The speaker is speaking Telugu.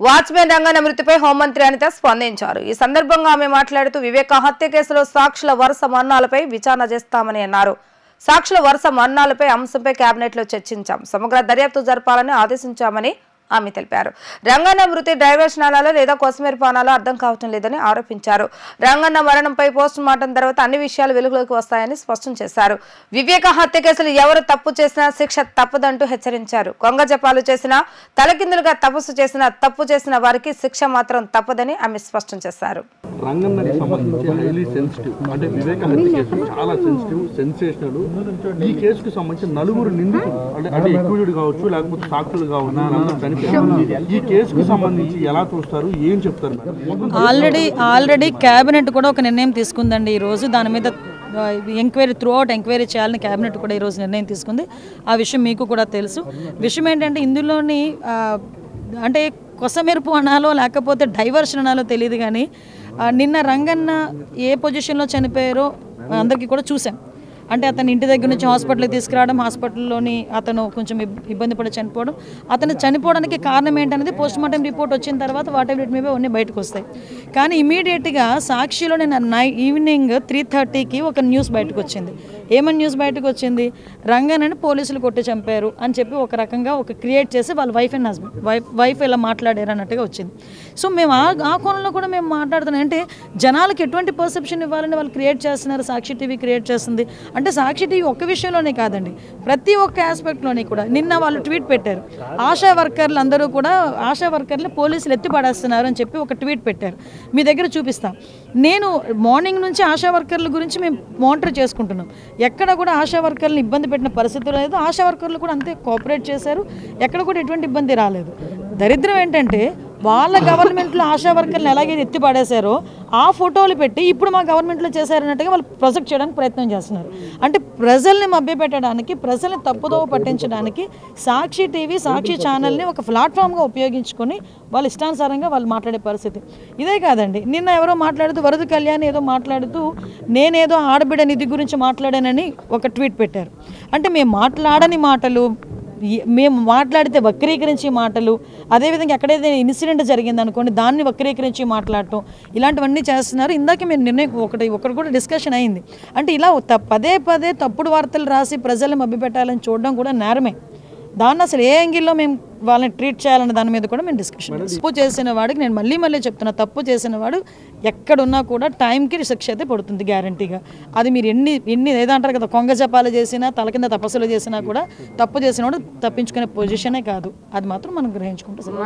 వాచ్మెన్ రంగన్న మృతిపై హోంమంత్రి అనిత స్పందించారు. ఈ సందర్భంగా ఆమె మాట్లాడుతూ వివేక హత్య కేసులో సాక్షుల వరుస మరణాలపై విచారణ చేస్తామని అన్నారు. సాక్షుల వరుస మరణాలపై అంశంపై కేబినెట్ లో చర్చించాం. సమగ్ర దర్యాప్తు జరపాలని ఆదేశించామని ఆమె తెలిపారు. రంగన్న మృతి డైవర్షనాలలో లేదా కొసమెరుపానాలో అర్థం కావటం లేదని ఆరోపించారు. రంగన్న మరణంపై పోస్ట్ మార్టం తర్వాత అన్ని విషయాలు వెలుగులోకి వస్తాయని స్పష్టం చేశారు. వివేక హత్య కేసులు ఎవరు తప్పు చేసినా శిక్ష తప్పదంటూ హెచ్చరించారు. కొంగ జపాలు చేసినా తలకిందులుగా తపస్సు చేసినా తప్పు చేసిన వారికి శిక్ష మాత్రం తప్పదని ఆమె స్పష్టం చేశారు. రంగన్నకి సంబంధించి హైలీ సెన్సిటివ్ అంటే వివేక హత్య కేసు చాలా సెన్సిటివ్ సెన్సేషనల్. ఈ కేసుకు సంబంధించి నలుగురు నిందితులు అంటే ఎక్యూజ్డ్ కావచ్చు లేకపోతే సాక్షులు కావచ్చు ఈ కేసుకు సంబంధించి ఎలా చూస్తారు, ఏం చెప్తారు? ఆల్రెడీ కేబినెట్ కూడా ఒక నిర్ణయం తీసుకుందండి ఈ రోజు. దాని మీద ఎంక్వైరీ త్రూఅవుట్ ఎంక్వైరీ చేయాలని కేబినెట్ కూడా ఈరోజు నిర్ణయం తీసుకుంది. ఆ విషయం మీకు కూడా తెలుసు. విషయం ఏంటంటే ఇందులోని అంటే కొసమెరుపు అనాలో లేకపోతే డైవర్షన్ అనాలో తెలియదు, కానీ నిన్న రంగన్న ఏ పొజిషన్లో చనిపోయారో అందరికీ కూడా చూసాం. అంటే అతను ఇంటి దగ్గర నుంచి హాస్పిటల్కి తీసుకురావడం, హాస్పిటల్లోని అతను కొంచెం ఇబ్బంది పడి చనిపోవడం, అతను చనిపోవడానికి కారణం ఏంటనేది పోస్ట్ మార్టం రిపోర్ట్ వచ్చిన తర్వాత what ever it may be అన్నీ బయటకు వస్తాయి. కానీ ఇమీడియట్గా సాక్షిలో నేను ఈవినింగ్ 3:30కి ఒక న్యూస్ బయటకు వచ్చింది. ఏమని న్యూస్ బయటకు వచ్చింది? రంగన్నని పోలీసులు కొట్టి చంపారు అని చెప్పి ఒక రకంగా ఒక క్రియేట్ చేసి వాళ్ళ వైఫ్ అండ్ హస్బెండ్ వైఫ్ ఇలా మాట్లాడారు అన్నట్టుగా వచ్చింది. సో మేము ఆ కోణంలో కూడా మేము మాట్లాడుతున్నాం. అంటే జనాలకు ఎటువంటి పర్సెప్షన్ ఇవ్వాలని వాళ్ళు క్రియేట్ చేస్తున్నారు. సాక్షి టీవీ క్రియేట్ చేస్తుంది. అంటే సాక్షి టీవీ ఒక్క విషయంలోనే కాదండి, ప్రతి ఒక్క ఆస్పెక్ట్లోనే కూడా. నిన్న వాళ్ళు ట్వీట్ పెట్టారు, ఆశా వర్కర్లు అందరూ కూడా ఆశా వర్కర్లు పోలీసులు ఎత్తి పడేస్తున్నారు అని చెప్పి ఒక ట్వీట్ పెట్టారు. మీ దగ్గర చూపిస్తాం. నేను మార్నింగ్ నుంచి ఆశా వర్కర్ల గురించి మేము మానిటర్ చేసుకుంటున్నాం. ఎక్కడ కూడా ఆశా వర్కర్లను ఇబ్బంది పెట్టిన పరిస్థితి లేదు. ఆశా వర్కర్లు కూడా అంతే కోఆపరేట్ చేశారు. ఎక్కడ కూడా ఎటువంటి ఇబ్బంది రాలేదు. దరిద్రం ఏంటంటే వాళ్ళ గవర్నమెంట్లో ఆశా వర్కర్లను ఎలాగైతే ఎత్తి పడేశారో ఆ ఫోటోలు పెట్టి ఇప్పుడు మా గవర్నమెంట్లో చేశారన్నట్టుగా వాళ్ళు ప్రొజెక్ట్ చేయడానికి ప్రయత్నం చేస్తున్నారు. అంటే ప్రజల్ని మభ్యపెట్టడానికి, ప్రజల్ని తప్పుదోవ పట్టించడానికి సాక్షి టీవీ, సాక్షి ఛానల్ని ఒక ప్లాట్ఫామ్గా ఉపయోగించుకొని వాళ్ళు ఇష్టానుసారంగా వాళ్ళు మాట్లాడే పరిస్థితి. ఇదే కాదండి, నిన్న ఎవరో మాట్లాడుతూ వరద కళ్యాణ్ ఏదో మాట్లాడుతూ నేనేదో ఆడబిడ్డ నిధి గురించి మాట్లాడానని ఒక ట్వీట్ పెట్టారు. అంటే మేము మాట్లాడని మాటలు, మేము మాట్లాడితే వక్రీకరించి మాటలు, అదేవిధంగా ఎక్కడైతే ఇన్సిడెంట్ జరిగింది అనుకోండి దాన్ని వక్రీకరించి మాట్లాడటం, ఇలాంటివన్నీ చేస్తున్నారు. ఇందాక మీరు నిర్ణయం ఒకటి కూడా డిస్కషన్ అయింది. అంటే ఇలా పదే పదే తప్పుడు వార్తలు రాసి ప్రజల్ని మభ్యపెట్టాలని చూడడం కూడా నేరమే. దాన్ని అసలు ఏ యాంగిల్లో మేము వాళ్ళని ట్రీట్ చేయాలన్న దాని మీద కూడా మేము డిస్కషన్. తప్పు చేసిన వాడికి నేను మళ్ళీ చెప్తున్నా, తప్పు చేసిన వాడు ఎక్కడున్నా కూడా టైంకి శిక్ష అయితే పడుతుంది గ్యారంటీగా. అది మీరు ఎన్ని ఏదంటారు కదా, కొంగ జపాలు చేసినా తల కింద తపస్సులు చేసినా కూడా తప్పు చేసిన వాడు తప్పించుకునే పొజిషనే కాదు. అది మాత్రం మనం గ్రహించుకుంటాం.